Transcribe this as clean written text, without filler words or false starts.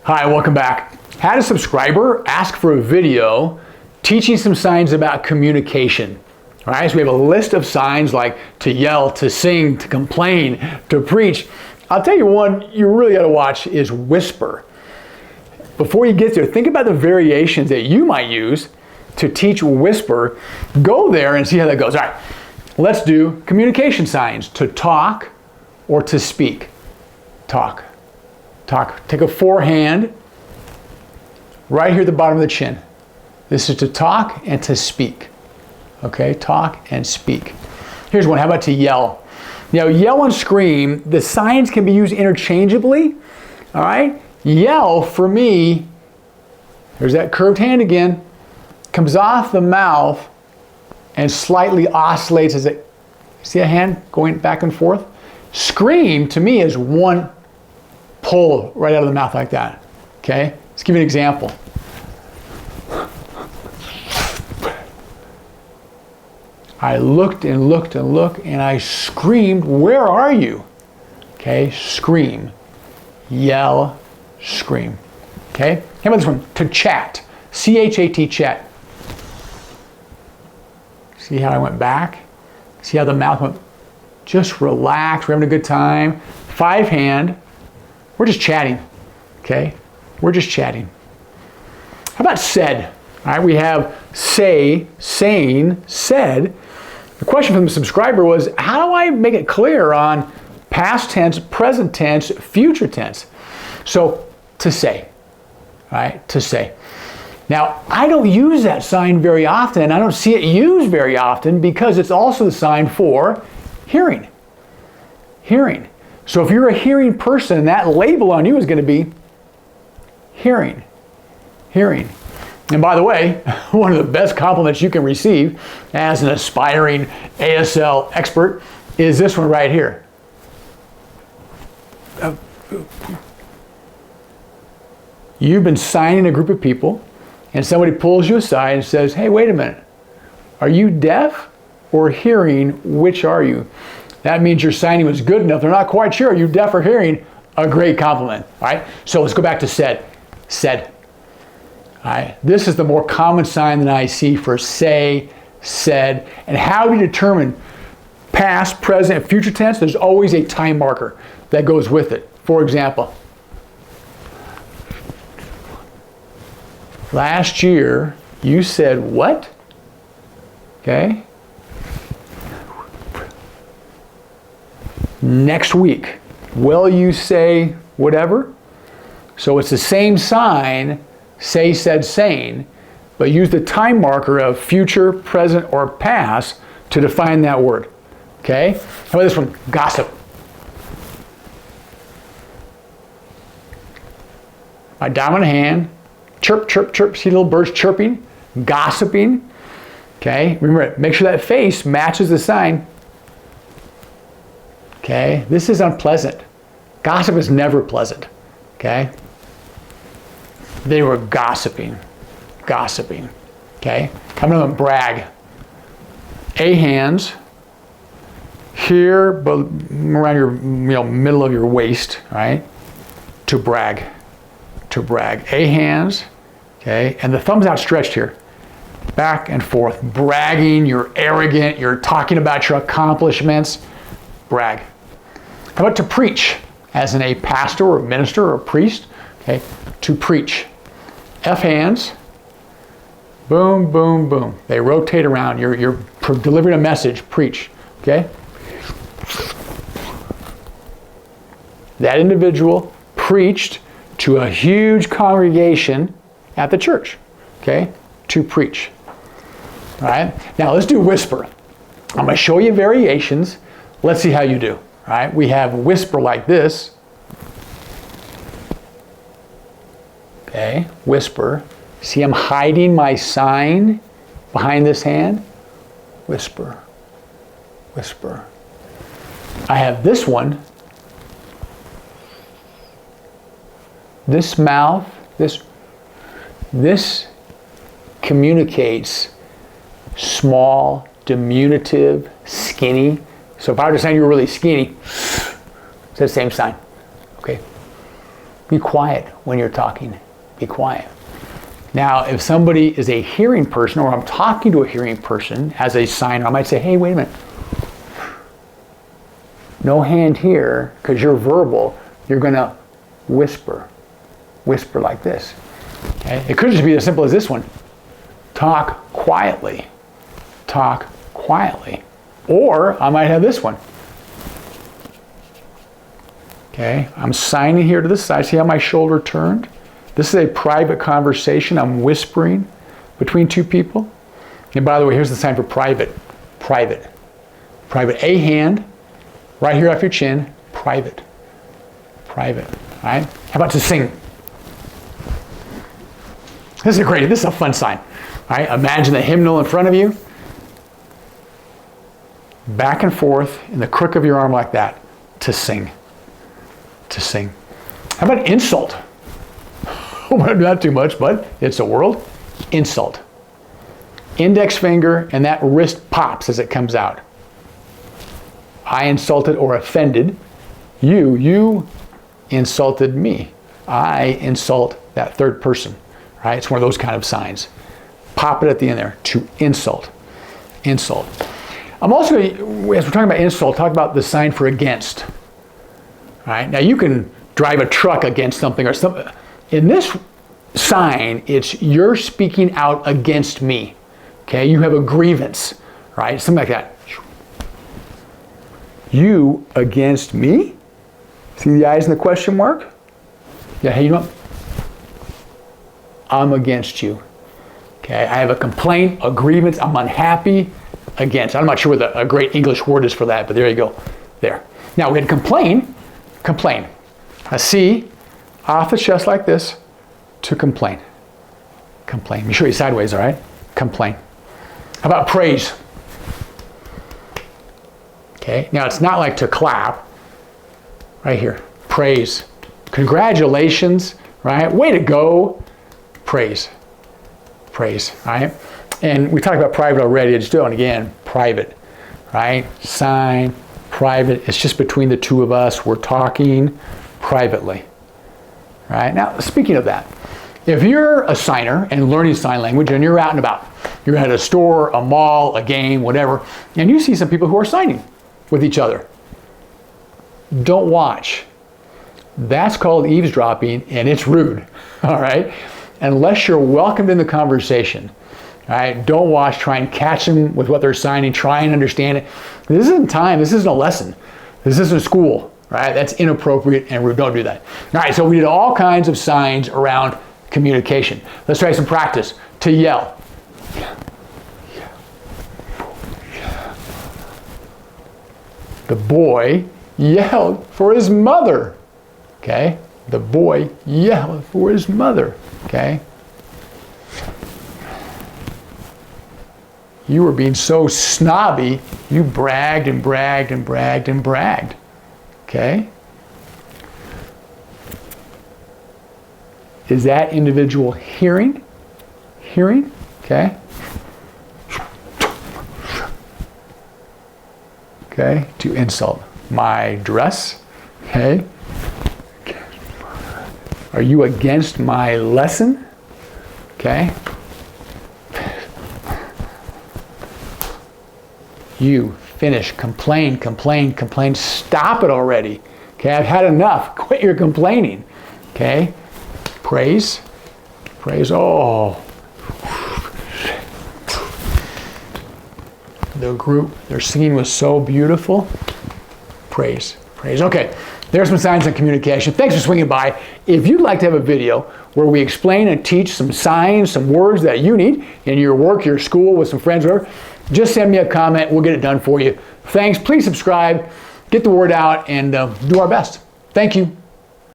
Hi, welcome back. Had a subscriber ask for a video teaching some signs about communication. All right, so we have a list of signs like to yell, to sing, to complain, to preach. I'll tell you one you really got to watch is whisper. Before you get there, think about the variations that you might use to teach whisper. Go there and see how that goes. All right, let's do communication signs. To talk or to speak. Talk. Talk. Take a forehand right here at the bottom of the chin. This is to talk and to speak. Okay, talk and speak. Here's one. How about to yell? Now, yell and scream, the signs can be used interchangeably. All right? Yell, for me, there's that curved hand again, comes off the mouth and slightly oscillates as it, see a hand going back and forth? Scream, to me, is one pull right out of the mouth like that. Okay? Let's give you an example. I looked and looked and looked and I screamed, "Where are you?" Okay, scream. Yell, scream. Okay? How about this one? To chat. C-H-A-T, chat. See how I went back? See how the mouth went? Just relax, we're having a good time. Five hand. We're just chatting, okay? We're just chatting. How about said? All right, we have say, saying, said. The question from the subscriber was, how do I make it clear on past tense, present tense, future tense? So, to say, all right, to say. Now, I don't use that sign very often, and I don't see it used very often because it's also the sign for hearing. Hearing. So if you're a hearing person, that label on you is going to be hearing. Hearing. And by the way, one of the best compliments you can receive as an aspiring ASL expert is this one right here. You've been signing a group of people and somebody pulls you aside and says, "Hey, wait a minute. Are you deaf or hearing? Which are you?" That means your signing was good enough. They're not quite sure. Are you deaf or hearing? A great compliment. All right. So let's go back to said. Said. All right. This is the more common sign that I see for say, said. And how do you determine past, present, and future tense? There's always a time marker that goes with it. For example, last year you said what? Okay. Next week, will you say whatever? So it's the same sign, say, said, saying, but use the time marker of future, present, or past to define that word. Okay? How about this one? Gossip. My dominant hand, chirp, chirp, chirp. See little birds chirping, gossiping. Okay? Remember, make sure that face matches the sign. Okay, this is unpleasant. Gossip is never pleasant. Okay, they were gossiping, gossiping. Okay, I'm gonna brag. A hands here, but around your middle of your waist, right? To brag, to brag. A hands, okay, and the thumb's outstretched here, back and forth, bragging. You're arrogant. You're talking about your accomplishments. Brag. How about to preach, as in a pastor or minister or a priest? Okay, to preach. F hands, boom, boom, boom. They rotate around. You're delivering a message, preach. Okay? That individual preached to a huge congregation at the church. Okay? To preach. All right? Now let's do whisper. I'm going to show you variations. Let's see how you do. All right, we have whisper like this. Okay, whisper. See, I'm hiding my sign behind this hand. Whisper, whisper. I have this one. This mouth, this communicates small, diminutive, skinny. So if I were to say you were really skinny, it's the same sign. Okay. Be quiet when you're talking. Be quiet. Now, if somebody is a hearing person, or I'm talking to a hearing person as a signer, I might say, hey, wait a minute. No hand here, because you're verbal. You're going to whisper. Whisper like this. Okay? It could just be as simple as this one. Talk quietly. Talk quietly. Or I might have this one. Okay, I'm signing here to the side. See how my shoulder turned? This is a private conversation. I'm whispering between two people. And by the way, here's the sign for private. Private. Private. A hand, right here off your chin. Private. Private. All right? How about to sing? This is a fun sign. All right? Imagine the hymnal in front of you. Back and forth in the crook of your arm like that. To sing. To sing. How about insult? Not too much, but it's a world. Insult. Index finger and that wrist pops as it comes out. I insulted or offended you. You insulted me. I insult that third person. Right? It's one of those kind of signs. Pop it at the end there. To insult. Insult. I'm also going to, as we're talking about insult, talk about the sign for against. All right? Now you can drive a truck against something or something. In this sign, it's you're speaking out against me. Okay? You have a grievance, right? Something like that. You against me? See the eyes and the question mark? Yeah, hey, you know what? I'm against you. Okay? I have a complaint, a grievance, I'm unhappy, against. I'm not sure what a great English word is for that, but there you go. There. Now we had complain. Complain. A C off the chest like this to complain. Complain. Let me show you sideways, all right? Complain. How about praise? Okay. Now it's not like to clap. Right here. Praise. Congratulations. Right? Way to go. Praise. Praise. All right? And we talked about private already. I just do it again. Private. Right? Sign. Private. It's just between the two of us. We're talking privately. Right? Now, speaking of that, if you're a signer and learning sign language and you're out and about, you're at a store, a mall, a game, whatever, and you see some people who are signing with each other, don't watch. That's called eavesdropping, and it's rude. All right? Unless you're welcomed in the conversation. All right? Don't watch. Try and catch them with what they're signing. Try and understand it. This isn't time. This isn't a lesson. This isn't school. Right? That's inappropriate and rude. Don't do that. All right, so we did all kinds of signs around communication. Let's try some practice. To yell. The boy yelled for his mother. Okay? The boy yelled for his mother. Okay? You were being so snobby, you bragged and bragged and bragged and bragged. Okay? Is that individual hearing? Hearing? Okay? Okay? To insult. My dress? Okay? Are you against my lesson? Okay? You finish, complain, complain, complain. Stop it already. Okay, I've had enough. Quit your complaining. Okay, praise, praise. Oh, the group, their singing was so beautiful. Praise, praise. Okay, there's some signs of communication. Thanks for swinging by. If you'd like to have a video where we explain and teach some signs, some words that you need in your work, your school, with some friends, whatever, just send me a comment. We'll get it done for you. Thanks. Please subscribe, get the word out, and do our best. Thank you.